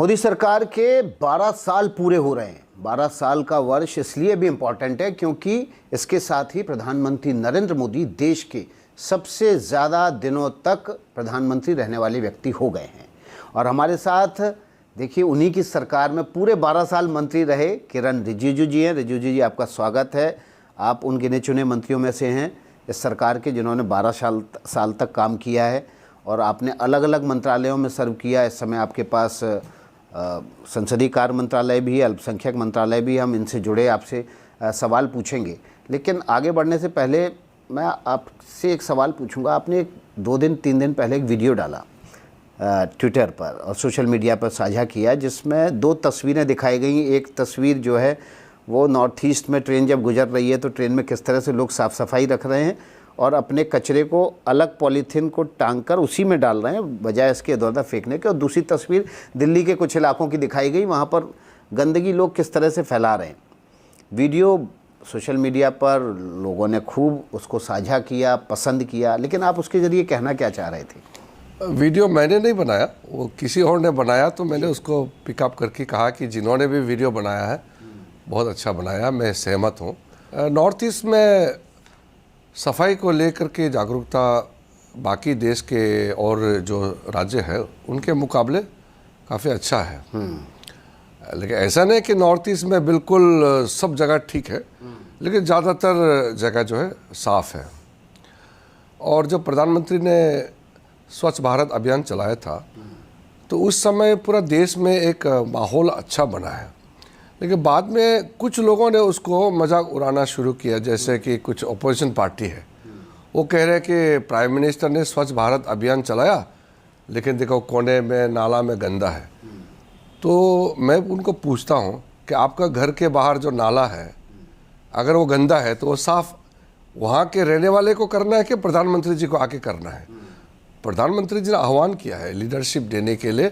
मोदी सरकार के 12 साल पूरे हो रहे हैं। 12 साल का वर्ष इसलिए भी इम्पॉर्टेंट है क्योंकि इसके साथ ही प्रधानमंत्री नरेंद्र मोदी देश के सबसे ज़्यादा दिनों तक प्रधानमंत्री रहने वाले व्यक्ति हो गए हैं। और हमारे साथ देखिए उन्हीं की सरकार में पूरे 12 साल मंत्री रहे किरण रिजिजू जी हैं। रिजिजू जी, आपका स्वागत है। आप उन गिने चुने मंत्रियों में से हैं इस सरकार के जिन्होंने 12 साल तक काम किया है और आपने अलग अलग मंत्रालयों में सर्व किया। इस समय आपके पास संसदीय कार्य मंत्रालय भी है, अल्पसंख्यक मंत्रालय भी। हम इनसे जुड़े आपसे सवाल पूछेंगे, लेकिन आगे बढ़ने से पहले मैं आपसे एक सवाल पूछूंगा। आपने 2-3 दिन पहले एक वीडियो डाला ट्विटर पर और सोशल मीडिया पर साझा किया, जिसमें 2 तस्वीरें दिखाई गई। एक तस्वीर जो है वो नॉर्थ ईस्ट में ट्रेन जब गुजर रही है तो ट्रेन में किस तरह से लोग साफ़ सफाई रख रहे हैं और अपने कचरे को अलग पॉलीथीन को टांग कर उसी में डाल रहे हैं बजाय इसके इधर-उधर फेंकने के। और दूसरी तस्वीर दिल्ली के कुछ इलाकों की दिखाई गई, वहाँ पर गंदगी लोग किस तरह से फैला रहे हैं। वीडियो सोशल मीडिया पर लोगों ने खूब उसको साझा किया, पसंद किया, लेकिन आप उसके ज़रिए कहना क्या चाह रहे थे? वीडियो मैंने नहीं बनाया, वो किसी और ने बनाया, तो मैंने उसको पिकअप करके कहा कि जिन्होंने भी वीडियो बनाया है बहुत अच्छा बनाया, मैं सहमत हूँ। नॉर्थ ईस्ट में सफाई को लेकर के जागरूकता बाकी देश के और जो राज्य है उनके मुकाबले काफ़ी अच्छा है। लेकिन ऐसा नहीं कि नॉर्थ ईस्ट में बिल्कुल सब जगह ठीक है, लेकिन ज़्यादातर जगह जो है साफ़ है। और जब प्रधानमंत्री ने स्वच्छ भारत अभियान चलाया था तो उस समय पूरा देश में एक माहौल अच्छा बना है, लेकिन बाद में कुछ लोगों ने उसको मजाक उड़ाना शुरू किया। जैसे कि कुछ अपोजिशन पार्टी है, वो कह रहे हैं कि प्राइम मिनिस्टर ने स्वच्छ भारत अभियान चलाया लेकिन देखो कोने में नाला में गंदा है। तो मैं उनको पूछता हूँ कि आपका घर के बाहर जो नाला है अगर वो गंदा है तो वो साफ़ वहाँ के रहने वाले को करना है कि प्रधानमंत्री जी को आके करना है? प्रधानमंत्री जी ने आह्वान किया है, लीडरशिप देने के लिए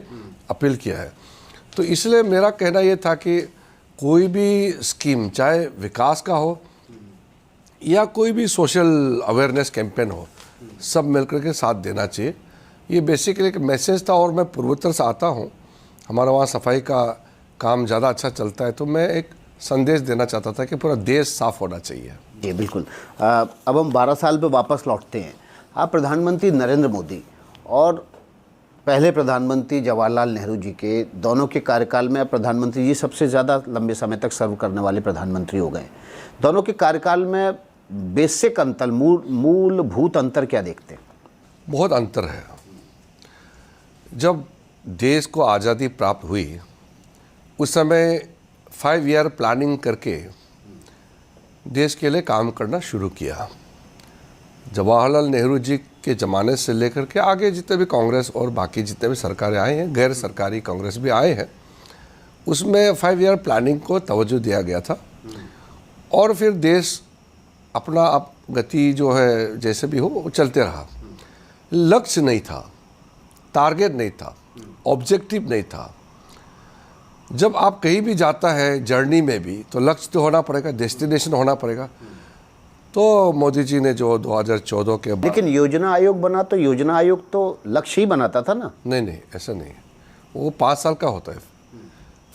अपील किया है। तो इसलिए मेरा कहना ये था कि कोई भी स्कीम, चाहे विकास का हो या कोई भी सोशल अवेयरनेस कैंपेन हो, सब मिलकर के साथ देना चाहिए। ये बेसिकली एक मैसेज था। और मैं पूर्वोत्तर से आता हूँ, हमारा वहाँ सफाई का काम ज़्यादा अच्छा चलता है, तो मैं एक संदेश देना चाहता था कि पूरा देश साफ़ होना चाहिए। जी बिल्कुल। अब हम 12 साल पे वापस लौटते हैं। आप प्रधानमंत्री नरेंद्र मोदी और पहले प्रधानमंत्री जवाहरलाल नेहरू जी के दोनों के कार्यकाल में अब प्रधानमंत्री जी सबसे ज़्यादा लंबे समय तक सर्व करने वाले प्रधानमंत्री हो गए। दोनों के कार्यकाल में बेसिक अंतर, मूलभूत अंतर क्या देखते हैं? बहुत अंतर है। जब देश को आज़ादी प्राप्त हुई उस समय 5 ईयर प्लानिंग करके देश के लिए काम करना शुरू किया। जवाहरलाल नेहरू जी के ज़माने से लेकर के आगे जितने भी कांग्रेस और बाकी जितने भी सरकारें आए हैं, गैर सरकारी कांग्रेस भी आए हैं, उसमें 5 ईयर प्लानिंग को तवज्जो दिया गया था। और फिर देश अपना आप गति जो है जैसे भी हो वो चलते रहा। लक्ष्य नहीं था, टारगेट नहीं था, ऑब्जेक्टिव नहीं था। जब आप कहीं भी जाता है जर्नी में भी तो लक्ष्य तो होना पड़ेगा, डेस्टिनेशन होना पड़ेगा। तो मोदी जी ने जो 2014 के बाद, लेकिन योजना आयोग बना तो योजना आयोग तो लक्ष्य ही बनाता था ना? नहीं, ऐसा नहीं है। वो 5 साल का होता है।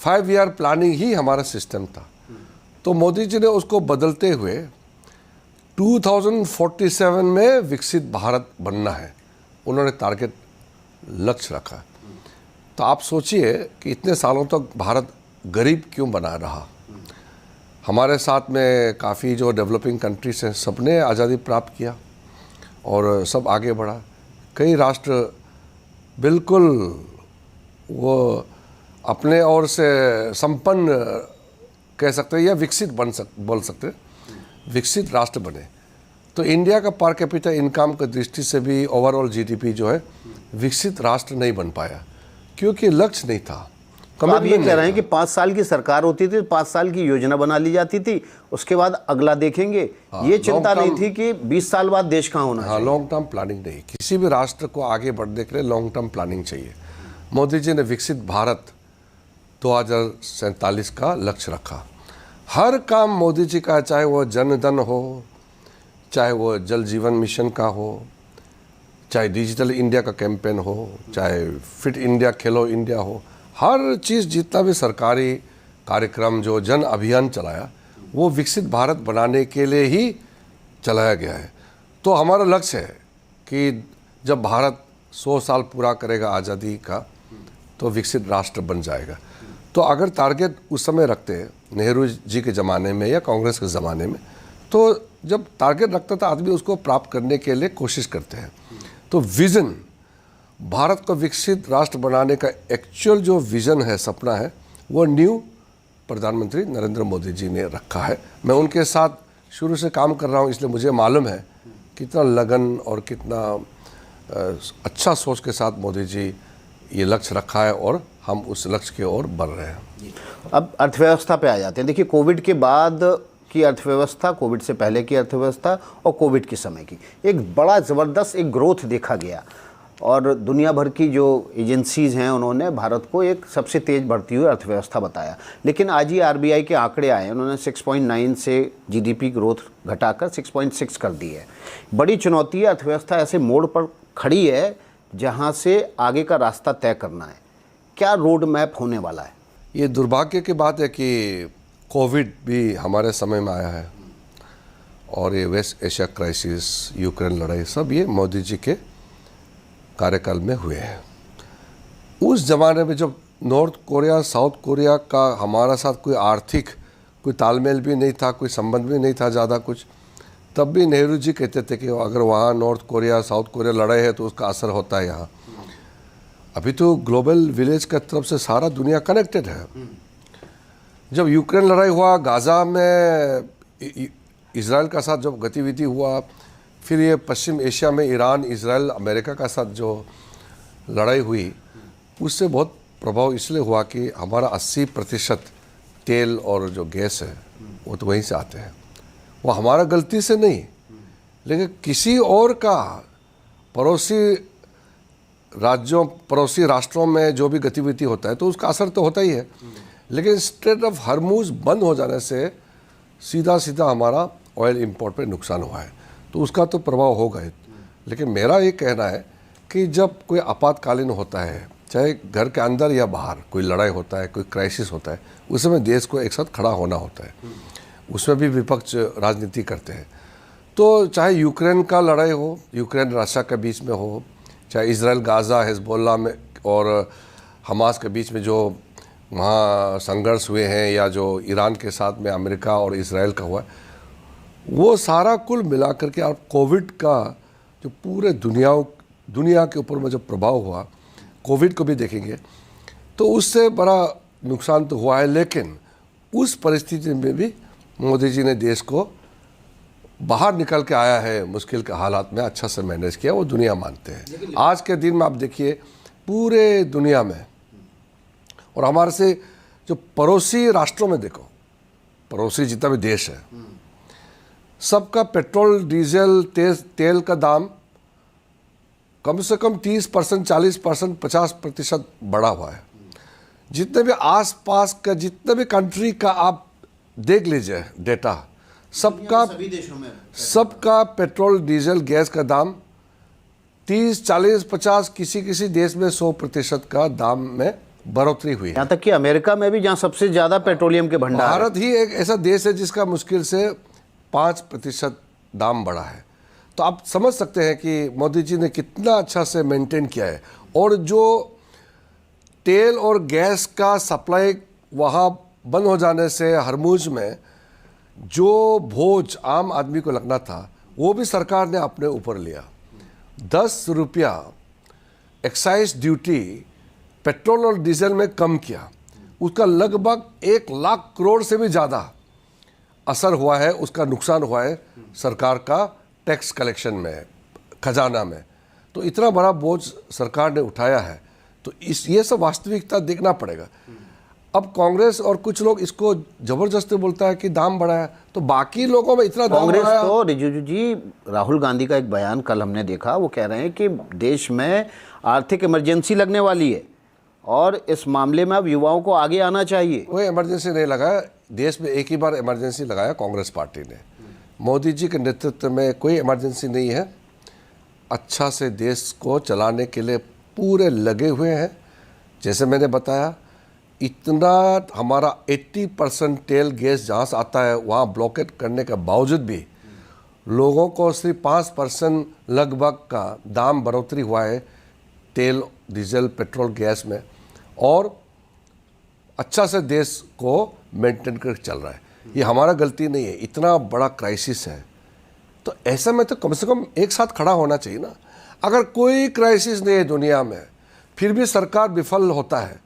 5 ईयर प्लानिंग ही हमारा सिस्टम था। तो मोदी जी ने उसको बदलते हुए 2047 में विकसित भारत बनना है, उन्होंने टारगेट लक्ष्य रखा। तो आप सोचिए कि इतने सालों तक भारत गरीब क्यों बना रहा। हमारे साथ में काफ़ी जो डेवलपिंग कंट्रीज हैं सबने आज़ादी प्राप्त किया और सब आगे बढ़ा। कई राष्ट्र बिल्कुल वो अपने ओर से संपन्न कह सकते हैं या विकसित बोल सकते हैं, विकसित राष्ट्र बने। तो इंडिया का पर कैपिटा इनकम की दृष्टि से भी ओवरऑल जीडीपी जो है विकसित राष्ट्र नहीं बन पाया क्योंकि लक्ष्य नहीं था। तो आप ये कह रहे हैं कि 5 साल की सरकार होती थी, 5 साल की योजना बना ली जाती थी, उसके बाद अगला देखेंगे। ये चिंता नहीं थी कि 20 साल बाद देश कहाँ होना चाहिए। लॉन्ग टर्म प्लानिंग नहीं। किसी भी राष्ट्र को आगे बढ़ने के लिए लॉन्ग टर्म प्लानिंग चाहिए। मोदी जी ने विकसित भारत 2047 का लक्ष्य रखा। हर काम मोदी जी का, चाहे वो जन धन हो, चाहे वो जल जीवन मिशन का हो, चाहे डिजिटल इंडिया का कैंपेन हो, चाहे फिट इंडिया खेलो इंडिया हो, हर चीज़ जितना भी सरकारी कार्यक्रम जो जन अभियान चलाया वो विकसित भारत बनाने के लिए ही चलाया गया है। तो हमारा लक्ष्य है कि जब भारत 100 साल पूरा करेगा आज़ादी का तो विकसित राष्ट्र बन जाएगा। तो अगर टारगेट उस समय रखते हैं नेहरू जी के ज़माने में या कांग्रेस के ज़माने में, तो जब टारगेट रखता था आदमी उसको प्राप्त करने के लिए कोशिश करते हैं। तो विज़न, भारत को विकसित राष्ट्र बनाने का एक्चुअल जो विज़न है, सपना है, वो न्यू प्रधानमंत्री नरेंद्र मोदी जी ने रखा है। मैं उनके साथ शुरू से काम कर रहा हूँ, इसलिए मुझे मालूम है कितना लगन और कितना अच्छा सोच के साथ मोदी जी ये लक्ष्य रखा है और हम उस लक्ष्य की ओर बढ़ रहे हैं। अब अर्थव्यवस्था पे आ जाते हैं। देखिए, कोविड के बाद की अर्थव्यवस्था, कोविड से पहले की अर्थव्यवस्था और कोविड के समय की एक बड़ा ज़बरदस्त एक ग्रोथ देखा गया और दुनिया भर की जो एजेंसीज़ हैं उन्होंने भारत को एक सबसे तेज़ बढ़ती हुई अर्थव्यवस्था बताया। लेकिन आज ही आरबीआई के आंकड़े आए, उन्होंने 6.9 से जीडीपी ग्रोथ घटाकर 6.6 कर दी है। बड़ी चुनौती है, अर्थव्यवस्था ऐसे मोड़ पर खड़ी है जहां से आगे का रास्ता तय करना है। क्या रोड मैप होने वाला है? ये दुर्भाग्य की बात है कि कोविड भी हमारे समय में आया है और ये वेस्ट एशिया क्राइसिस, यूक्रेन लड़ाई, सब ये मोदी जी के कार्यकाल में हुए हैं। उस ज़माने में जब नॉर्थ कोरिया, साउथ कोरिया का हमारा साथ कोई आर्थिक कोई तालमेल भी नहीं था, कोई संबंध भी नहीं था ज़्यादा कुछ, तब भी नेहरू जी कहते थे कि अगर वहाँ नॉर्थ कोरिया, साउथ कोरिया लड़ाई है तो उसका असर होता है यहाँ। अभी तो ग्लोबल विलेज का तरफ से सारा दुनिया कनेक्टेड है। जब यूक्रेन लड़ाई हुआ, गाज़ा में इजराइल का साथ जब गतिविधि हुआ, फिर ये पश्चिम एशिया में ईरान, इजराइल, अमेरिका का साथ जो लड़ाई हुई, उससे बहुत प्रभाव इसलिए हुआ कि हमारा 80% तेल और जो गैस है वो तो वहीं से आते हैं। वो हमारा गलती से नहीं, लेकिन किसी और का पड़ोसी राज्यों, पड़ोसी राष्ट्रों में जो भी गतिविधि होता है तो उसका असर तो होता ही है। लेकिन स्ट्रेट ऑफ हरमुज बंद हो जाने से सीधा सीधा हमारा ऑयल इंपोर्ट पे नुकसान हुआ है, तो उसका तो प्रभाव होगा ही। लेकिन मेरा ये कहना है कि जब कोई आपातकालीन होता है, चाहे घर के अंदर या बाहर कोई लड़ाई होता है, कोई क्राइसिस होता है, उस समय देश को एक साथ खड़ा होना होता है। उसमें भी विपक्ष राजनीति करते हैं। तो चाहे यूक्रेन का लड़ाई हो, यूक्रेन रशिया के बीच में हो, चाहे इजराइल गाज़ा हिजबुल्लाह में और हमास के बीच में जो वहाँ संघर्ष हुए हैं, या जो ईरान के साथ में अमेरिका और इजराइल का हुआ है, वो सारा कुल मिला करके आप कोविड का जो पूरे दुनिया के ऊपर में जो प्रभाव हुआ, कोविड को भी देखेंगे तो उससे बड़ा नुकसान तो हुआ है। लेकिन उस परिस्थिति में भी मोदी जी ने देश को बाहर निकल के आया है, मुश्किल के हालात में अच्छा से मैनेज किया, वो दुनिया मानते हैं। आज के दिन में आप देखिए पूरे दुनिया में और हमारे से जो पड़ोसी राष्ट्रों में देखो, पड़ोसी जितना भी देश है, सबका पेट्रोल, डीजल, तेल का दाम कम से कम 30%, 40%, 50% बढ़ा हुआ है। जितने भी आसपास का जितने भी कंट्री का आप देख लीजिए डेटा, सबका पेट्रोल, डीजल, गैस का दाम 30, 40, 50, किसी देश में 100% का दाम में बढ़ोतरी हुई है। यहाँ तक कि अमेरिका में भी, जहाँ सबसे ज़्यादा पेट्रोलियम के भंडार, भारत ही एक ऐसा देश है जिसका मुश्किल से 5% दाम बढ़ा है। तो आप समझ सकते हैं कि मोदी जी ने कितना अच्छा से मेंटेन किया है। और जो तेल और गैस का सप्लाई वहाँ बंद हो जाने से हरमुज में जो बोझ आम आदमी को लगना था, वो भी सरकार ने अपने ऊपर लिया। 10 रुपया एक्साइज ड्यूटी पेट्रोल और डीजल में कम किया, उसका लगभग 1 लाख करोड़ से भी ज़्यादा असर हुआ है, उसका नुकसान हुआ है सरकार का टैक्स कलेक्शन में, खजाना में। तो इतना बड़ा बोझ सरकार ने उठाया है, तो ये सब वास्तविकता देखना पड़ेगा। अब कांग्रेस और कुछ लोग इसको जबरदस्ती बोलता है कि दाम बढ़ाया, तो बाकी लोगों में इतना दाम बढ़ाया। तो रिजिजू जी, राहुल गांधी का एक बयान कल हमने देखा, वो कह रहे हैं कि देश में आर्थिक इमरजेंसी लगने वाली है और इस मामले में अब युवाओं को आगे आना चाहिए। कोई इमरजेंसी नहीं लगाया, देश में एक ही बार इमरजेंसी लगाया कांग्रेस पार्टी ने। मोदी जी के नेतृत्व में कोई इमरजेंसी नहीं है, अच्छा से देश को चलाने के लिए पूरे लगे हुए हैं। जैसे मैंने बताया, इतना हमारा 80% तेल गैस जहाँ से आता है वहाँ ब्लॉकेट करने के बावजूद भी लोगों को सिर्फ 5% लगभग का दाम बढ़ोतरी हुआ है तेल, डीजल, पेट्रोल, गैस में, और अच्छा से देश को मेंटेन कर चल रहा है। ये हमारा गलती नहीं है, इतना बड़ा क्राइसिस है। तो ऐसा में तो कम से कम एक साथ खड़ा होना चाहिए ना। अगर कोई क्राइसिस नहीं है दुनिया में फिर भी सरकार विफल होता है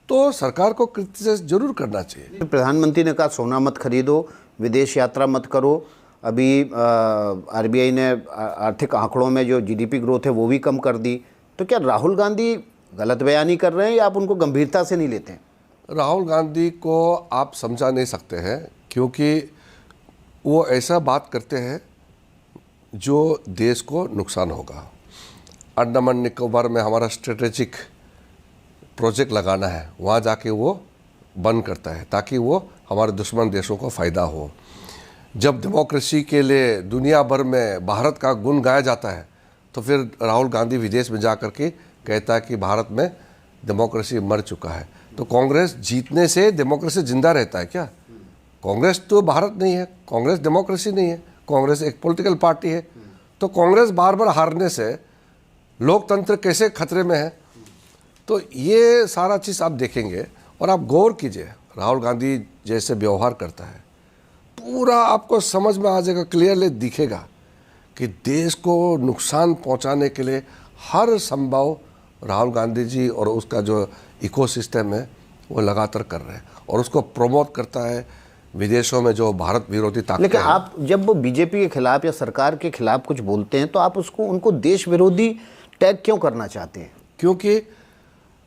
तो सरकार को क्रिटिसाइज जरूर करना चाहिए। प्रधानमंत्री ने कहा सोना मत खरीदो, विदेश यात्रा मत करो। अभी आरबीआई ने आर्थिक आंकड़ों में जो जीडीपी ग्रोथ है वो भी कम कर दी। तो क्या राहुल गांधी गलत बयानी कर रहे हैं या आप उनको गंभीरता से नहीं लेते हैं? राहुल गांधी को आप समझा नहीं सकते हैं क्योंकि वो ऐसा बात करते हैं जो देश को नुकसान होगा। अंडमान निकोबार में हमारा स्ट्रेटेजिक प्रोजेक्ट लगाना है, वहाँ जाके वो बंद करता है ताकि वो हमारे दुश्मन देशों को फ़ायदा हो। जब डेमोक्रेसी के लिए दुनिया भर में भारत का गुण गाया जाता है तो फिर राहुल गांधी विदेश में जा कर के कहता है कि भारत में डेमोक्रेसी मर चुका है। तो कांग्रेस जीतने से डेमोक्रेसी जिंदा रहता है क्या? कांग्रेस तो भारत नहीं है, कांग्रेस डेमोक्रेसी नहीं है, कांग्रेस एक पॉलिटिकल पार्टी है। तो कांग्रेस बार बार हारने से लोकतंत्र कैसे खतरे में है? तो ये सारा चीज़ आप देखेंगे और आप गौर कीजिए राहुल गांधी जैसे व्यवहार करता है, पूरा आपको समझ में आ जाएगा, क्लियरली दिखेगा कि देश को नुकसान पहुंचाने के लिए हर संभव राहुल गांधी जी और उसका जो इकोसिस्टम है वो लगातार कर रहे हैं और उसको प्रमोट करता है विदेशों में जो भारत विरोधी ताकतें। लेकिन आप जब वो बीजेपी के खिलाफ या सरकार के खिलाफ कुछ बोलते हैं तो आप उनको देश विरोधी टैग क्यों करना चाहते हैं? क्योंकि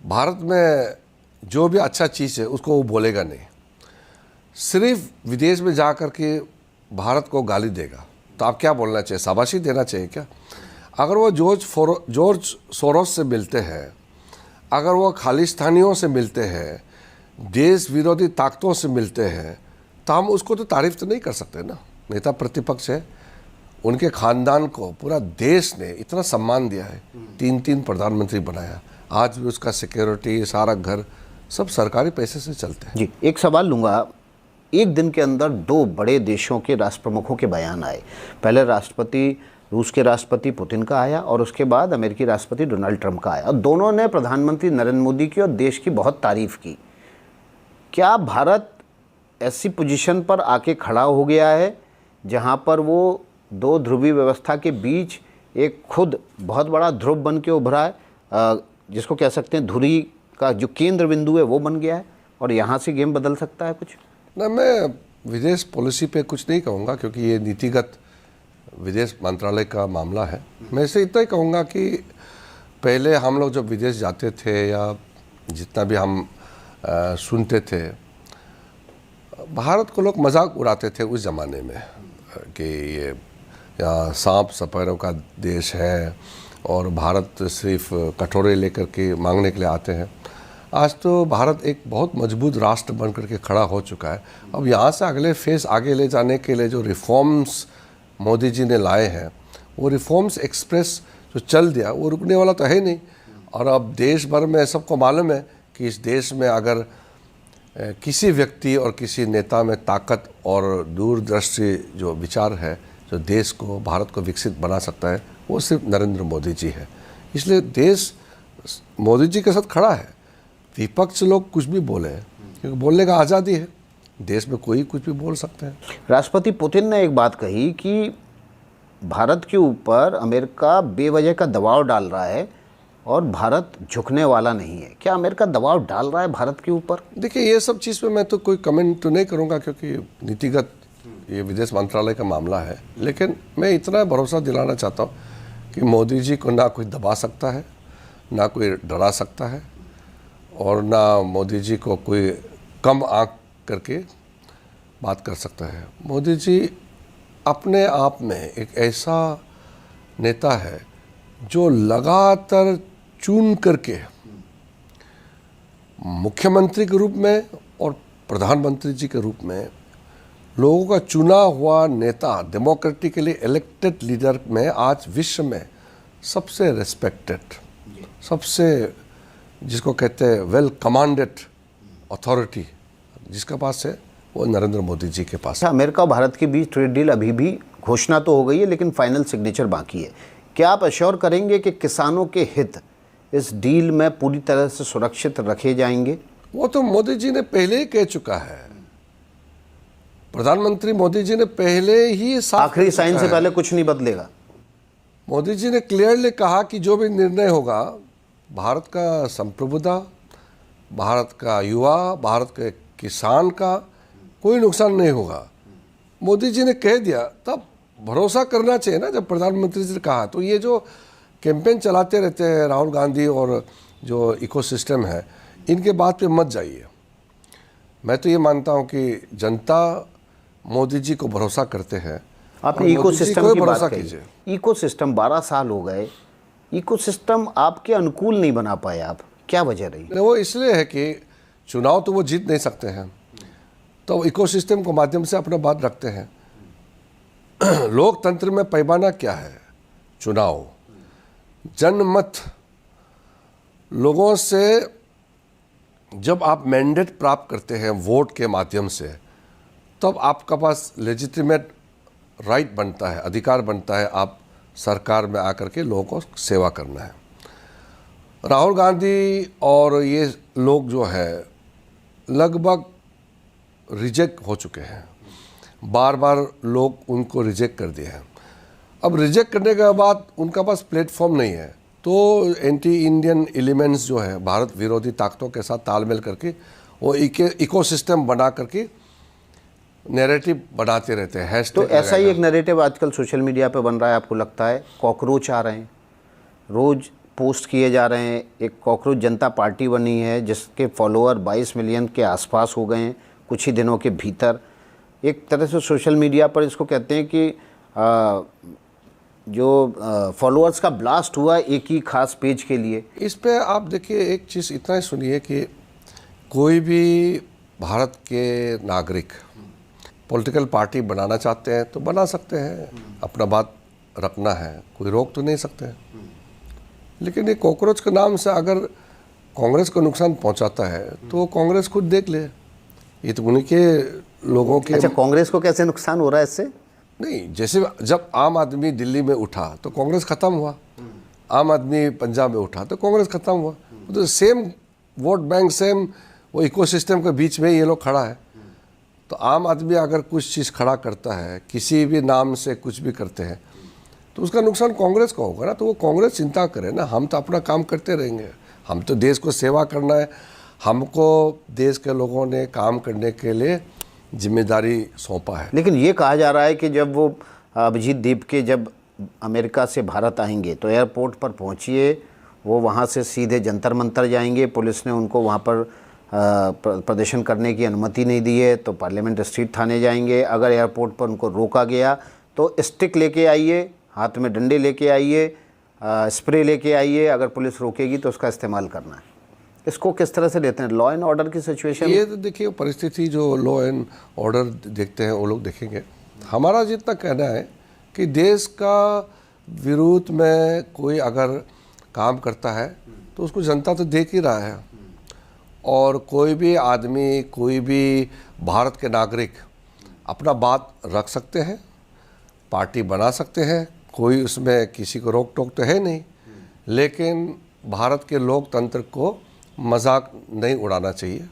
भारत में जो भी अच्छा चीज़ है उसको वो बोलेगा नहीं, सिर्फ विदेश में जा कर के भारत को गाली देगा। तो आप क्या बोलना चाहिए? शाबाशी देना चाहिए क्या? अगर वो जॉर्ज सोरोस से मिलते हैं, अगर वो खालिस्तानियों से मिलते हैं, देश विरोधी ताकतों से मिलते हैं, तो हम उसको तो तारीफ तो नहीं कर सकते ना। नेता प्रतिपक्ष है, उनके खानदान को पूरा देश ने इतना सम्मान दिया है, 3 प्रधानमंत्री बनाया, आज भी उसका सिक्योरिटी, सारा घर सब सरकारी पैसे से चलते हैं। जी, एक सवाल लूँगा। एक दिन के अंदर 2 बड़े देशों के राष्ट्र प्रमुखों के बयान आए। पहले रूस के राष्ट्रपति पुतिन का आया और उसके बाद अमेरिकी राष्ट्रपति डोनाल्ड ट्रंप का आया। दोनों ने प्रधानमंत्री नरेंद्र मोदी की और देश की बहुत तारीफ की। क्या भारत ऐसी पोजीशन पर आके खड़ा हो गया है जहां पर वो 2 ध्रुवीय व्यवस्था के बीच एक खुद बहुत बड़ा ध्रुव बन के उभरा है, जिसको कह सकते हैं धुरी का जो केंद्र बिंदु है वो बन गया है और यहाँ से गेम बदल सकता है कुछ? ना, मैं विदेश पॉलिसी पे कुछ नहीं कहूँगा क्योंकि ये नीतिगत विदेश मंत्रालय का मामला है। मैं इसे इतना ही कहूँगा कि पहले हम लोग जब विदेश जाते थे या जितना भी हम सुनते थे, भारत को लोग मजाक उड़ाते थे उस ज़माने में कि ये यहाँ सांप सपेरों का देश है और भारत सिर्फ कटोरे लेकर के मांगने के लिए आते हैं। आज तो भारत एक बहुत मजबूत राष्ट्र बन करके खड़ा हो चुका है। अब यहाँ से अगले फेज आगे ले जाने के लिए जो रिफॉर्म्स मोदी जी ने लाए हैं, वो रिफॉर्म्स एक्सप्रेस जो चल दिया वो रुकने वाला तो है नहीं। और अब देश भर में सबको मालूम है कि इस देश में अगर किसी व्यक्ति और किसी नेता में ताकत और दूरदृष्टि जो विचार है, जो देश को, भारत को विकसित बना सकता है, वो सिर्फ नरेंद्र मोदी जी है। इसलिए देश मोदी जी के साथ खड़ा है। विपक्ष लोग कुछ भी बोले क्योंकि बोलने का आज़ादी है, देश में कोई कुछ भी बोल सकते हैं। राष्ट्रपति पुतिन ने एक बात कही कि भारत के ऊपर अमेरिका बेवजह का दबाव डाल रहा है और भारत झुकने वाला नहीं है। क्या अमेरिका दबाव डाल रहा है भारत के ऊपर? देखिए, ये सब चीज़ पे मैं तो कोई कमेंट तो नहीं करूँगा क्योंकि नीतिगत ये विदेश मंत्रालय का मामला है। लेकिन मैं इतना भरोसा दिलाना चाहता हूँ कि मोदी जी को ना कोई दबा सकता है, ना कोई डरा सकता है और ना मोदी जी को कोई कम आंक करके बात कर सकता है। मोदी जी अपने आप में एक ऐसा नेता है जो लगातार चुन करके मुख्यमंत्री के रूप में और प्रधानमंत्री जी के रूप में लोगों का चुना हुआ नेता, डेमोक्रेटिकली इलेक्टेड लीडर में आज विश्व में सबसे रिस्पेक्टेड, सबसे जिसको कहते हैं वेल कमांडेड अथॉरिटी जिसके पास है वो नरेंद्र मोदी जी के पास अच्छा, अमेरिका और भारत के बीच ट्रेड डील अभी भी घोषणा तो हो गई है, लेकिन फाइनल सिग्नेचर बाकी है। क्या आप अश्योर करेंगे कि किसानों के हित इस डील में पूरी तरह से सुरक्षित रखे जाएंगे? वो तो मोदी जी ने पहले ही कह चुका है, प्रधानमंत्री मोदी जी ने पहले ही साफ आखिरी कह साइन चुका से है। पहले कुछ नहीं बदलेगा। मोदी जी ने क्लियरली कहा कि जो भी निर्णय होगा भारत का संप्रभुता, भारत का युवा, भारत के किसान का कोई नुकसान नहीं होगा। मोदी जी ने कह दिया, तब भरोसा करना चाहिए ना। जब प्रधानमंत्री जी ने कहा, तो ये जो कैंपेन चलाते रहते हैं राहुल गांधी और जो इकोसिस्टम है, इनके बात पे मत जाइए। मैं तो ये मानता हूँ कि जनता मोदी जी को भरोसा करते हैं। आपने और मोदी जी इकोसिस्टम को की भरोसा बात कीजिए। कही। इकोसिस्टम 12 साल हो गए, इकोसिस्टम आपके अनुकूल नहीं बना पाए आप, क्या वजह रही? वो इसलिए है कि चुनाव तो वो जीत नहीं सकते हैं, तो इकोसिस्टम के माध्यम से अपना बात रखते हैं। लोकतंत्र में पैमाना क्या है? चुनाव, जनमत। लोगों से जब आप मैंडेट प्राप्त करते हैं वोट के माध्यम से, तब आपका पास लेजिटिमेट राइट बनता है, अधिकार बनता है, आप सरकार में आकर के लोगों को सेवा करना है। राहुल गांधी और ये लोग जो है लगभग रिजेक्ट हो चुके हैं, बार बार लोग उनको रिजेक्ट कर दिए हैं। अब रिजेक्ट करने के बाद उनका पास प्लेटफॉर्म नहीं है, तो एंटी इंडियन एलिमेंट्स जो है भारत विरोधी ताकतों के साथ तालमेल करके वो इकोसिस्टम बना करके नैरेटिव बनाते रहते हैं। तो ऐसा ही एक नैरेटिव आजकल सोशल मीडिया पे बन रहा है, आपको लगता है? कॉकरोच आ रहे हैं, रोज़ पोस्ट किए जा रहे हैं। एक कॉकरोच जनता पार्टी बनी है जिसके फॉलोअर 22 मिलियन के आसपास हो गए हैं कुछ ही दिनों के भीतर। एक तरह से सोशल मीडिया पर इसको कहते हैं कि जो फॉलोअर्स का ब्लास्ट हुआ एक ही खास पेज के लिए। इस पे आप देखिए, एक चीज़ इतना ही सुनिए कि कोई भी भारत के नागरिक पॉलिटिकल पार्टी बनाना चाहते हैं तो बना सकते हैं, अपना बात रखना है, कोई रोक तो नहीं सकते हैं। लेकिन ये कॉकरोच के नाम से अगर कांग्रेस को नुकसान पहुंचाता है तो कांग्रेस खुद देख ले, ये तो उन्हीं के लोगों के। अच्छा, कांग्रेस को कैसे नुकसान हो रहा है इससे? नहीं, जैसे जब आम आदमी दिल्ली में उठा तो कांग्रेस खत्म हुआ, आम आदमी पंजाब में उठा तो कांग्रेस खत्म हुआ। तो सेम वोट बैंक, सेम वो इकोसिस्टम के बीच में ये लोग खड़ा है। तो आम आदमी अगर कुछ चीज़ खड़ा करता है, किसी भी नाम से कुछ भी करते हैं, तो उसका नुकसान कांग्रेस का होगा ना। तो वो कांग्रेस चिंता करे ना, हम तो अपना काम करते रहेंगे, हम तो देश को सेवा करना है, हमको देश के लोगों ने काम करने के लिए जिम्मेदारी सौंपा है। लेकिन ये कहा जा रहा है कि जब वो अभिजीत दीप के जब अमेरिका से भारत आएंगे तो एयरपोर्ट पर पहुंचिए, वो वहाँ से सीधे जंतर मंतर जाएंगे। पुलिस ने उनको वहाँ पर प्रदर्शन करने की अनुमति नहीं दी है, तो पार्लियामेंट स्ट्रीट थाने जाएंगे। अगर एयरपोर्ट पर उनको रोका गया तो स्टिक लेके आइए, हाथ में डंडे लेके आइए, स्प्रे लेके आइए, अगर पुलिस रोकेगी तो उसका इस्तेमाल करना है। इसको किस तरह से लेते हैं लॉ एंड ऑर्डर की सिचुएशन? ये तो देखिए परिस्थिति जो लॉ एंड ऑर्डर देखते हैं वो लोग देखेंगे। हमारा जितना कहना है कि देश का विरोध में कोई अगर काम करता है तो उसको जनता तो देख ही रहा है, और कोई भी आदमी, कोई भी भारत के नागरिक अपना बात रख सकते हैं, पार्टी बना सकते हैं, कोई उसमें किसी को रोक टोक तो है नहीं। लेकिन भारत के लोकतंत्र को मजाक नहीं उड़ाना चाहिए,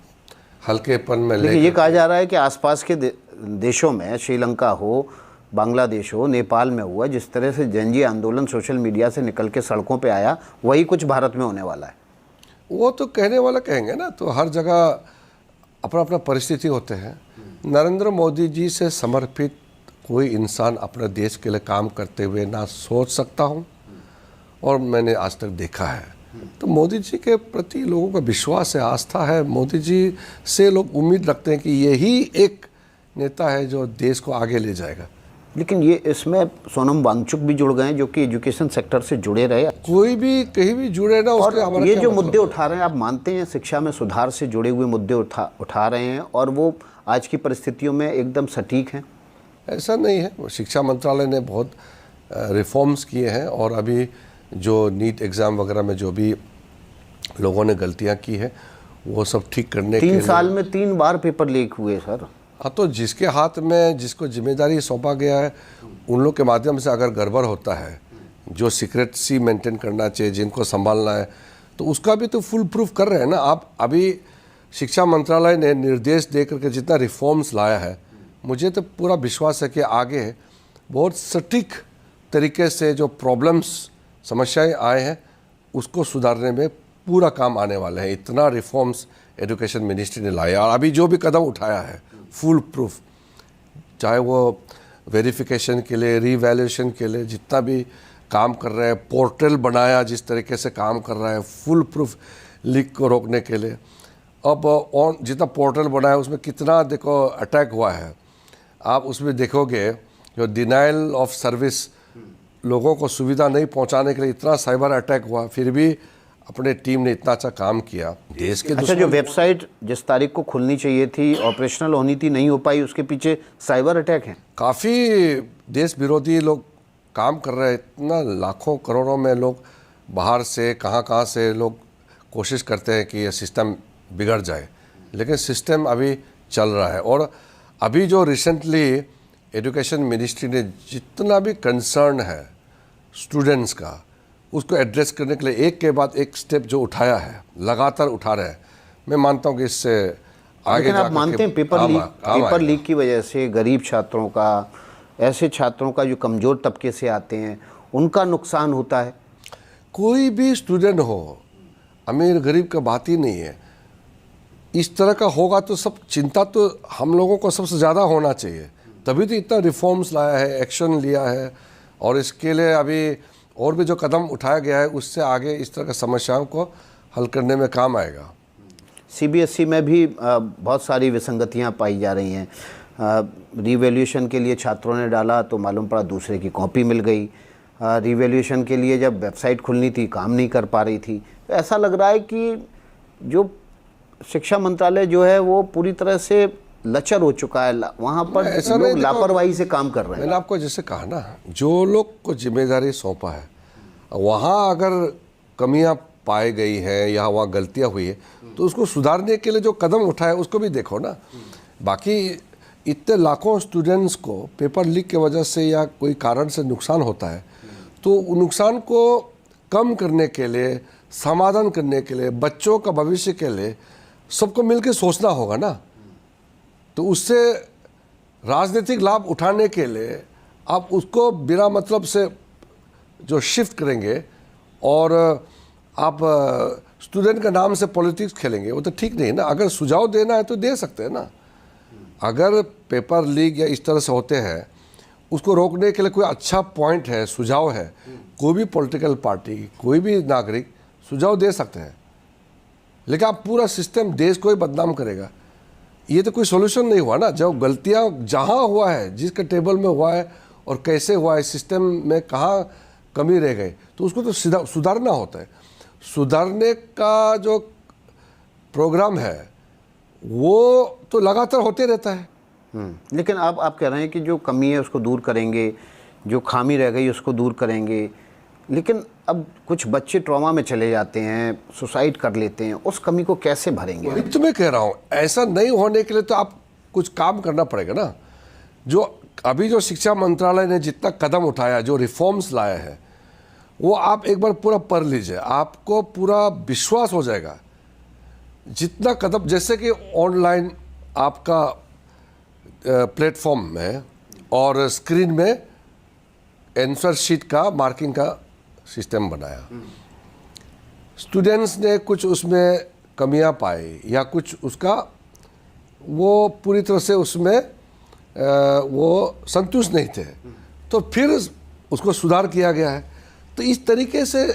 हल्केपन में लेकिन ये कहा जा रहा है कि आसपास के देशों में, श्रीलंका हो, बांग्लादेश हो, नेपाल में हुआ, जिस तरह से जनजीय आंदोलन सोशल मीडिया से निकल के सड़कों पे आया, वही कुछ भारत में होने वाला है। वो तो कहने वाला कहेंगे ना, तो हर जगह अपना अपना परिस्थिति होते हैं। नरेंद्र मोदी जी से समर्पित कोई इंसान अपने देश के लिए काम करते हुए ना सोच सकता हूँ, और मैंने आज तक देखा है। तो मोदी जी के प्रति लोगों का विश्वास है, आस्था है। मोदी जी से लोग उम्मीद रखते हैं कि यही एक नेता है जो देश को आगे ले जाएगा। लेकिन ये इसमें सोनम वांगचुक भी जुड़ गए हैं, जो कि एजुकेशन सेक्टर से जुड़े रहे। कोई भी कहीं भी जुड़े ना, और उसके हमारा ये क्या जो मतलब? मुद्दे उठा रहे हैं, आप मानते हैं शिक्षा में सुधार से जुड़े हुए मुद्दे उठा रहे हैं, और वो आज की परिस्थितियों में एकदम सटीक हैं? ऐसा नहीं है। शिक्षा मंत्रालय ने बहुत रिफॉर्म्स किए हैं, और अभी जो नीट एग्ज़ाम वगैरह में जो भी लोगों ने गलतियां की है वो सब ठीक करने के 3 लिए। साल में 3 बार पेपर लीक हुए सर। हाँ, तो जिसके हाथ में जिसको जिम्मेदारी सौंपा गया है उन लोग के माध्यम से अगर गड़बड़ होता है, जो सीक्रेटसी मेंटेन करना चाहिए, जिनको संभालना है, तो उसका भी तो फुल प्रूफ कर रहे हैं ना। आप अभी शिक्षा मंत्रालय ने निर्देश दे करके जितना रिफॉर्म्स लाया है, मुझे तो पूरा विश्वास है कि आगे बहुत सटीक तरीके से जो प्रॉब्लम्स समस्याएं आए हैं उसको सुधारने में पूरा काम आने वाले हैं। इतना रिफॉर्म्स एजुकेशन मिनिस्ट्री ने लाया और अभी जो भी कदम उठाया है फुल प्रूफ, चाहे वो वेरिफिकेशन के लिए, रीवैल्यूएशन के लिए जितना भी काम कर रहे हैं, पोर्टल बनाया जिस तरीके से काम कर रहा है फुल प्रूफ लीक को रोकने के लिए। अब और जितना पोर्टल बनाया उसमें कितना देखो अटैक हुआ है, आप उसमें देखोगे जो डिनाइल ऑफ सर्विस, लोगों को सुविधा नहीं पहुंचाने के लिए इतना साइबर अटैक हुआ, फिर भी अपने टीम ने इतना अच्छा काम किया देश के। अच्छा, जो वेबसाइट जिस तारीख को खुलनी चाहिए थी, ऑपरेशनल होनी थी, नहीं हो पाई, उसके पीछे साइबर अटैक है। काफ़ी देश विरोधी लोग काम कर रहे हैं, इतना लाखों करोड़ों में लोग बाहर से कहाँ से लोग कोशिश करते हैं कि ये सिस्टम बिगड़ जाए, लेकिन सिस्टम अभी चल रहा है। और अभी जो रिसेंटली एजुकेशन मिनिस्ट्री ने जितना भी कंसर्न है स्टूडेंट्स का, उसको एड्रेस करने के लिए एक के बाद एक स्टेप जो उठाया है, लगातार उठा रहे हैं, मैं मानता हूँ कि इससे आगे लेकिन आप मानते हैं पेपर लीक की वजह से गरीब छात्रों का, ऐसे छात्रों का जो कमज़ोर तबके से आते हैं, उनका नुकसान होता है? कोई भी स्टूडेंट हो, अमीर गरीब का बात ही नहीं है। इस तरह का होगा तो सब चिंता तो हम लोगों को सबसे ज़्यादा होना चाहिए, तभी तो इतना रिफॉर्म्स लाया है, एक्शन लिया है, और इसके लिए अभी और भी जो कदम उठाया गया है उससे आगे इस तरह की समस्याओं को हल करने में काम आएगा। सीबीएसई में भी बहुत सारी विसंगतियां पाई जा रही हैं। रीवैल्यूएशन के लिए छात्रों ने डाला तो मालूम पड़ा दूसरे की कॉपी मिल गई। रीवैल्यूएशन के लिए जब वेबसाइट खुलनी थी काम नहीं कर पा रही थी। तो ऐसा लग रहा है कि जो शिक्षा मंत्रालय जो है वो पूरी तरह से लचर हो चुका है, वहाँ पर लोग लापरवाही से काम कर रहे हैं। मैंने आपको जैसे कहा ना, जो लोग को जिम्मेदारी सौंपा है वहाँ अगर कमियाँ पाई गई हैं या वहाँ गलतियाँ हुई है तो उसको सुधारने के लिए जो कदम उठाए उसको भी देखो ना। बाकी इतने लाखों स्टूडेंट्स को पेपर लीक की वजह से या कोई कारण से नुकसान होता है, तो नुकसान को कम करने के लिए, समाधान करने के लिए, बच्चों का भविष्य के लिए सबको मिलकर सोचना होगा ना। तो उससे राजनीतिक लाभ उठाने के लिए आप उसको बिना मतलब से जो शिफ्ट करेंगे और आप स्टूडेंट का नाम से पॉलिटिक्स खेलेंगे, वो तो ठीक नहीं ना। अगर सुझाव देना है तो दे सकते हैं ना। अगर पेपर लीक या इस तरह से होते हैं, उसको रोकने के लिए कोई अच्छा पॉइंट है, सुझाव है, कोई भी पॉलिटिकल पार्टी, कोई भी नागरिक सुझाव दे सकते हैं, लेकिन आप पूरा सिस्टम देश को ही बदनाम करेगा, ये तो कोई सोल्यूशन नहीं हुआ ना। जब गलतियां जहां हुआ है, जिसके टेबल में हुआ है और कैसे हुआ है, सिस्टम में कहाँ कमी रह गई, तो उसको तो सुधारना होता है। सुधारने का जो प्रोग्राम है वो तो लगातार होते रहता है। लेकिन आप कह रहे हैं कि जो कमी है उसको दूर करेंगे, जो खामी रह गई उसको दूर करेंगे, लेकिन अब कुछ बच्चे ट्रॉमा में चले जाते हैं, सुसाइड कर लेते हैं, उस कमी को कैसे भरेंगे? वही तो मैं कह रहा हूँ, ऐसा नहीं होने के लिए तो आप कुछ काम करना पड़ेगा ना। जो अभी जो शिक्षा मंत्रालय ने जितना कदम उठाया, जो रिफॉर्म्स लाया है, वो आप एक बार पूरा पढ़ लीजिए, आपको पूरा विश्वास हो जाएगा। जितना कदम, जैसे कि ऑनलाइन आपका प्लेटफॉर्म में और स्क्रीन में आंसर शीट का मार्किंग का सिस्टम बनाया, स्टूडेंट्स ने कुछ उसमें कमियां पाई या कुछ उसका वो पूरी तरह से उसमें वो संतुष्ट नहीं थे, तो फिर उसको सुधार किया गया है। तो इस तरीके से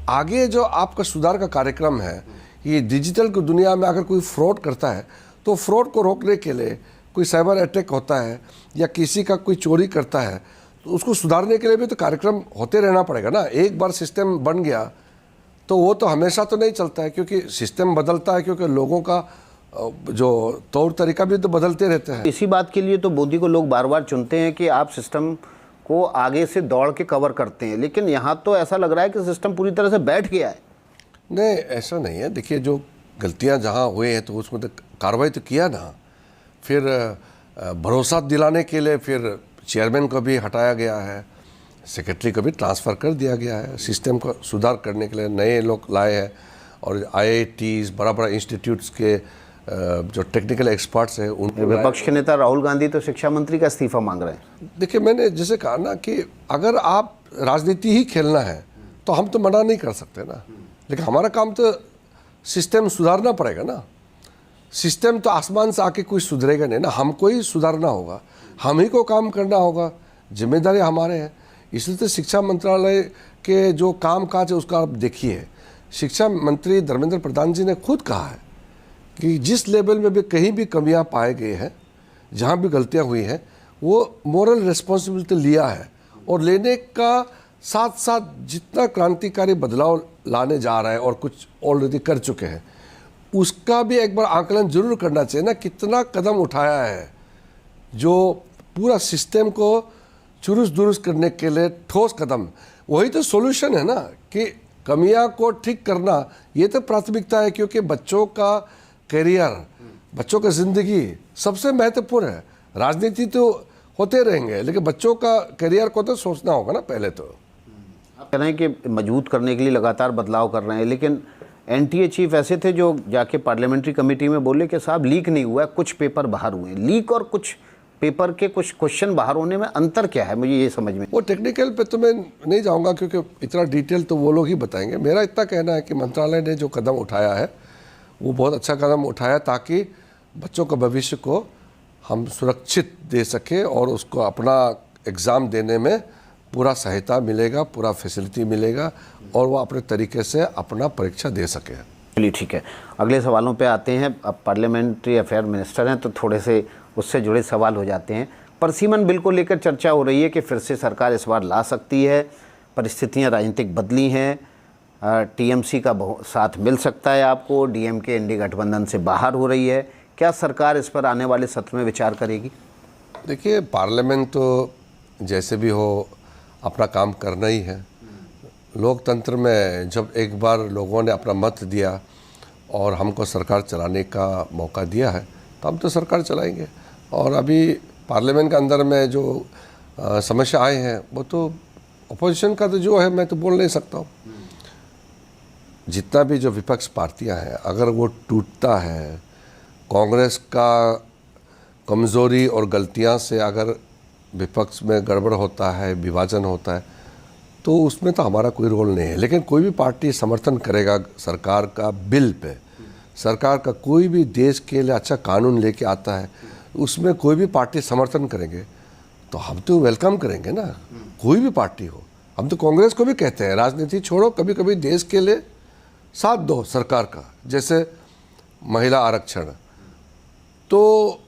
आगे जो आपका सुधार का कार्यक्रम है, ये डिजिटल की दुनिया में अगर कोई फ्रॉड करता है तो फ्रॉड को रोकने के लिए, कोई साइबर अटैक होता है या किसी का कोई चोरी करता है, तो उसको सुधारने के लिए भी तो कार्यक्रम होते रहना पड़ेगा ना। एक बार सिस्टम बन गया तो वो तो हमेशा तो नहीं चलता है, क्योंकि सिस्टम बदलता है, क्योंकि लोगों का जो तौर तरीका भी तो बदलते रहते हैं। इसी बात के लिए तो मोदी को लोग बार बार चुनते हैं कि आप सिस्टम को आगे से दौड़ के कवर करते हैं, लेकिन यहाँ तो ऐसा लग रहा है कि सिस्टम पूरी तरह से बैठ गया है। नहीं, ऐसा नहीं है। देखिए, जो गलतियां जहां हुई हैं तो उसमें तो कार्रवाई तो किया ना। फिर भरोसा दिलाने के लिए फिर चेयरमैन को भी हटाया गया है, सेक्रेटरी को भी ट्रांसफ़र कर दिया गया है, सिस्टम को सुधार करने के लिए नए लोग लाए हैं, और IITs बड़ा बड़ा इंस्टीट्यूट्स के जो टेक्निकल एक्सपर्ट्स हैं उनको। विपक्ष के नेता राहुल गांधी तो शिक्षा मंत्री का इस्तीफा मांग रहे हैं। देखिए, मैंने जैसे कहा ना कि अगर आप राजनीति ही खेलना है तो हम तो मना नहीं कर सकते ना, लेकिन हमारा काम तो सिस्टम सुधारना पड़ेगा ना। सिस्टम तो आसमान से आके कोई सुधरेगा नहीं ना, हमको ही सुधारना होगा, हम ही को काम करना होगा, जिम्मेदारी हमारे हैं। इसलिए तो शिक्षा मंत्रालय के जो काम काज है उसका आप देखिए, शिक्षा मंत्री धर्मेंद्र प्रधान जी ने खुद कहा है कि जिस लेवल में भी कहीं भी कमियां पाए गए हैं, जहां भी गलतियां हुई हैं, वो मोरल रिस्पॉन्सिबिलिटी लिया है, और लेने का साथ साथ जितना क्रांतिकारी बदलाव लाने जा रहा है और कुछ ऑलरेडी कर चुके हैं, उसका भी एक बार आकलन जरूर करना चाहिए ना, कितना कदम उठाया है जो पूरा सिस्टम को चुरुस दुरुस्त करने के लिए ठोस कदम। वही तो सॉल्यूशन है ना, कि कमियां को ठीक करना, ये तो प्राथमिकता है, क्योंकि बच्चों का करियर, बच्चों का ज़िंदगी सबसे महत्वपूर्ण है। राजनीति तो होते रहेंगे, लेकिन बच्चों का करियर को तो सोचना होगा ना पहले तो। आप कह रहे हैं कि मजबूत करने के लिए लगातार बदलाव कर रहे हैं, लेकिन NTA चीफ ऐसे थे जो जाके पार्लियामेंट्री कमेटी में बोले कि साहब लीक नहीं हुआ है, कुछ पेपर बाहर हुए हैं। लीक और कुछ पेपर के कुछ क्वेश्चन बाहर होने में अंतर क्या है, मुझे ये समझ में। वो टेक्निकल पे तो मैं नहीं जाऊंगा, क्योंकि इतना डिटेल तो वो लोग ही बताएंगे। मेरा इतना कहना है कि मंत्रालय ने जो कदम उठाया है वो बहुत अच्छा कदम उठाया, ताकि बच्चों के भविष्य को हम सुरक्षित दे सके और उसको अपना एग्ज़ाम देने में पूरा सहायता मिलेगा, पूरा फैसिलिटी मिलेगा, और वो अपने तरीके से अपना परीक्षा दे सके। चलिए ठीक है, अगले सवालों पे आते हैं। अब पार्लियामेंट्री अफेयर मिनिस्टर हैं तो थोड़े से उससे जुड़े सवाल हो जाते हैं। परसीमन बिल को लेकर चर्चा हो रही है कि फिर से सरकार इस बार ला सकती है, परिस्थितियां राजनीतिक बदली हैं, TMC का साथ मिल सकता है आपको, DMK इंडी गठबंधन से बाहर हो रही है। क्या सरकार इस पर आने वाले सत्र में विचार करेगी? देखिए, पार्लियामेंट तो जैसे भी हो अपना काम करना ही है। लोकतंत्र में जब एक बार लोगों ने अपना मत दिया और हमको सरकार चलाने का मौका दिया है, तो हम तो सरकार चलाएंगे। और अभी पार्लियामेंट के अंदर में जो समस्या आए हैं, वो तो अपोजिशन का तो जो है मैं तो बोल नहीं सकता हूँ। जितना भी जो विपक्ष पार्टियां हैं, अगर वो टूटता है, कांग्रेस का कमज़ोरी और गलतियां से अगर विपक्ष में गड़बड़ होता है, विभाजन होता है, तो उसमें तो हमारा कोई रोल नहीं है। लेकिन कोई भी पार्टी समर्थन करेगा सरकार का बिल पे, सरकार का कोई भी देश के लिए अच्छा कानून लेके आता है, उसमें कोई भी पार्टी समर्थन करेंगे तो हम तो वेलकम करेंगे ना, कोई भी पार्टी हो। हम तो कांग्रेस को भी कहते हैं, राजनीति छोड़ो, कभी कभी देश के लिए साथ दो सरकार का। जैसे महिला आरक्षण, तो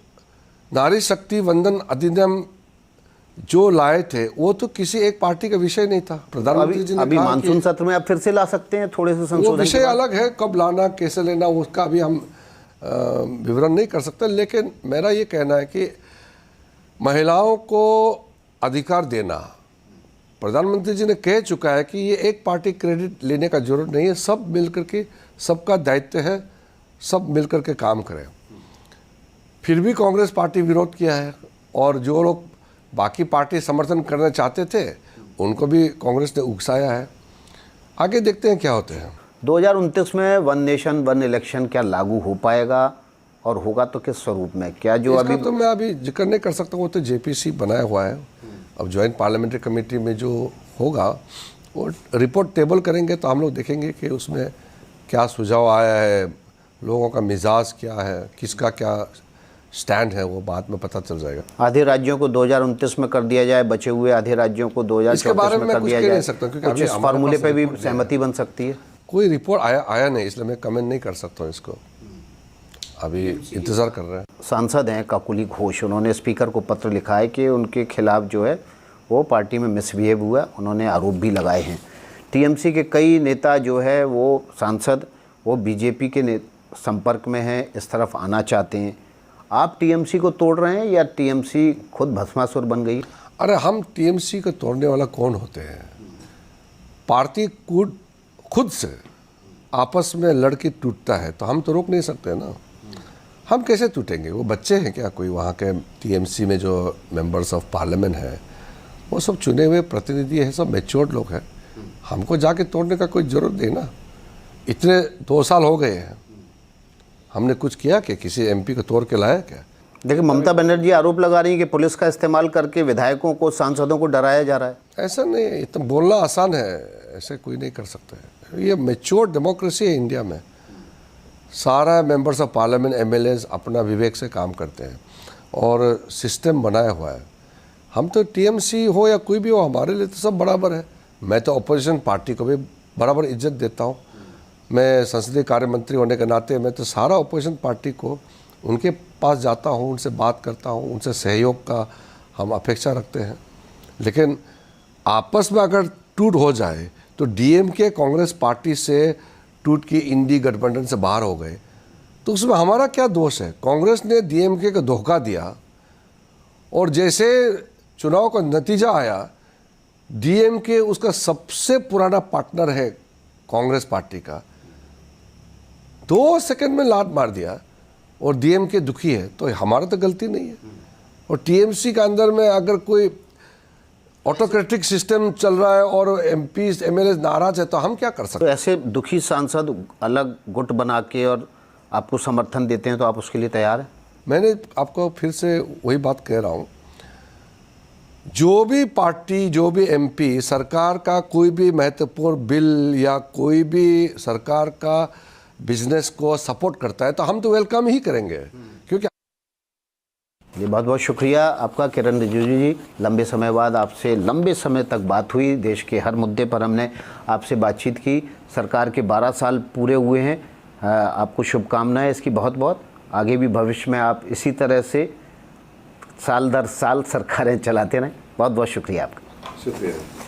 नारी शक्ति वंदन अधिनियम जो लाए थे वो तो किसी एक पार्टी का विषय नहीं था। प्रधानमंत्री जी ने अभी मानसून सत्र में आप फिर से ला सकते हैं थोड़े से संशोधन। वो विषय अलग है, कब लाना कैसे लेना उसका भी हम विवरण नहीं कर सकते। लेकिन मेरा ये कहना है कि महिलाओं को अधिकार देना, प्रधानमंत्री जी ने कह चुका है कि ये एक पार्टी क्रेडिट लेने का जरूरत नहीं है, सब मिलकर के, सबका दायित्व है, सब मिलकर के काम करें। फिर भी कांग्रेस पार्टी विरोध किया है, और जो लोग बाकी पार्टी समर्थन करना चाहते थे उनको भी कांग्रेस ने उकसाया है। आगे देखते हैं क्या होते हैं। 2029 में वन नेशन वन इलेक्शन क्या लागू हो पाएगा, और होगा तो किस स्वरूप में? क्या जो अभी तो मैं अभी जिक्र नहीं कर सकता, वो तो JPC बनाया हुआ है। अब ज्वाइंट पार्लियामेंट्री कमेटी में जो होगा वो रिपोर्ट टेबल करेंगे, तो हम लोग देखेंगे कि उसमें क्या सुझाव आया है, लोगों का मिजाज क्या है, किसका क्या स्टैंड है, वो बाद में पता चल जाएगा। आधे राज्यों को 2029 में कर दिया जाए, बचे हुए आधे राज्यों को 2024 में कर दिया जाए, कुछ इस फार्मूले पे भी सहमति बन सकती है? कोई रिपोर्ट आया नहीं, इसलिए मैं कमेंट नहीं कर सकता हूँ इसको, अभी इंतज़ार कर रहे हैं। सांसद हैं काकुली घोष, उन्होंने स्पीकर को पत्र लिखा है कि उनके खिलाफ जो है वो पार्टी में मिसबिहेव हुआ, उन्होंने आरोप भी लगाए हैं। TMC के कई नेता जो है वो सांसद, वो BJP के संपर्क में हैं, इस तरफ आना चाहते हैं। आप TMC को तोड़ रहे हैं या TMC खुद भस्मासुर बन गई? अरे हम TMC को तोड़ने वाला कौन होते हैं? पार्टी खुद से आपस में लड़के टूटता है तो हम तो रोक नहीं सकते ना। हम कैसे टूटेंगे? वो बच्चे हैं क्या? कोई वहाँ के टीएमसी में जो मेंबर्स ऑफ पार्लियामेंट है वो सब चुने हुए प्रतिनिधि है, सब मैच्योर्ड लोग हैं। हमको जाके तोड़ने का कोई ज़रूरत नहीं ना। इतने 2 साल हो गए हैं, हमने कुछ किया क्या? किसी एमपी को तोड़ के लाया क्या? देखिए, ममता बनर्जी आरोप लगा रही है कि पुलिस का इस्तेमाल करके विधायकों को, सांसदों को डराया जा रहा है। ऐसा नहीं, इतना बोलना आसान है, ऐसे कोई नहीं कर सकता है। ये मैच्योर डेमोक्रेसी है इंडिया में। सारा मेंबर्स ऑफ पार्लियामेंट एमएलएज अपना विवेक से काम करते हैं और सिस्टम बनाया हुआ है। हम तो टीएमसी हो या कोई भी हो, हमारे लिए तो सब बराबर है। मैं तो अपोजिशन पार्टी को भी बराबर इज्जत देता हूँ। मैं संसदीय कार्य मंत्री होने के नाते मैं तो सारा अपोजिशन पार्टी को उनके पास जाता हूँ, उनसे बात करता हूँ, उनसे सहयोग का हम अपेक्षा रखते हैं। लेकिन आपस में अगर टूट हो जाए तो डीएमके कांग्रेस पार्टी से टूट के इंडी गठबंधन से बाहर हो गए तो उसमें हमारा क्या दोष है? कांग्रेस ने डीएमके को धोखा दिया और जैसे चुनाव का नतीजा आया, डीएमके उसका सबसे पुराना पार्टनर है कांग्रेस पार्टी का, 2 सेकंड में लात मार दिया और डीएमके दुखी है। तो हमारा तो गलती नहीं है। और टीएमसी के अंदर में अगर कोई ऑटोक्रेटिक सिस्टम चल रहा है और एमपी एमएलए नाराज है तो हम क्या कर सकते तो ऐसे दुखी सांसद अलग गुट बना के और आपको समर्थन देते हैं तो आप उसके लिए तैयार हैं? मैंने आपको फिर से वही बात कह रहा हूँ, जो भी पार्टी, जो भी एमपी सरकार का कोई भी महत्वपूर्ण बिल या कोई भी सरकार का बिजनेस को सपोर्ट करता है तो हम तो वेलकम ही करेंगे। क्योंकि जी, बहुत बहुत शुक्रिया आपका किरण रिजिजू जी। लंबे समय बाद आपसे लंबे समय तक बात हुई, देश के हर मुद्दे पर हमने आपसे बातचीत की। सरकार के 12 साल पूरे हुए हैं, आपको शुभकामनाएं इसकी बहुत बहुत। आगे भी भविष्य में आप इसी तरह से साल दर साल सरकारें चलाते रहें। बहुत बहुत शुक्रिया आपका। शुक्रिया।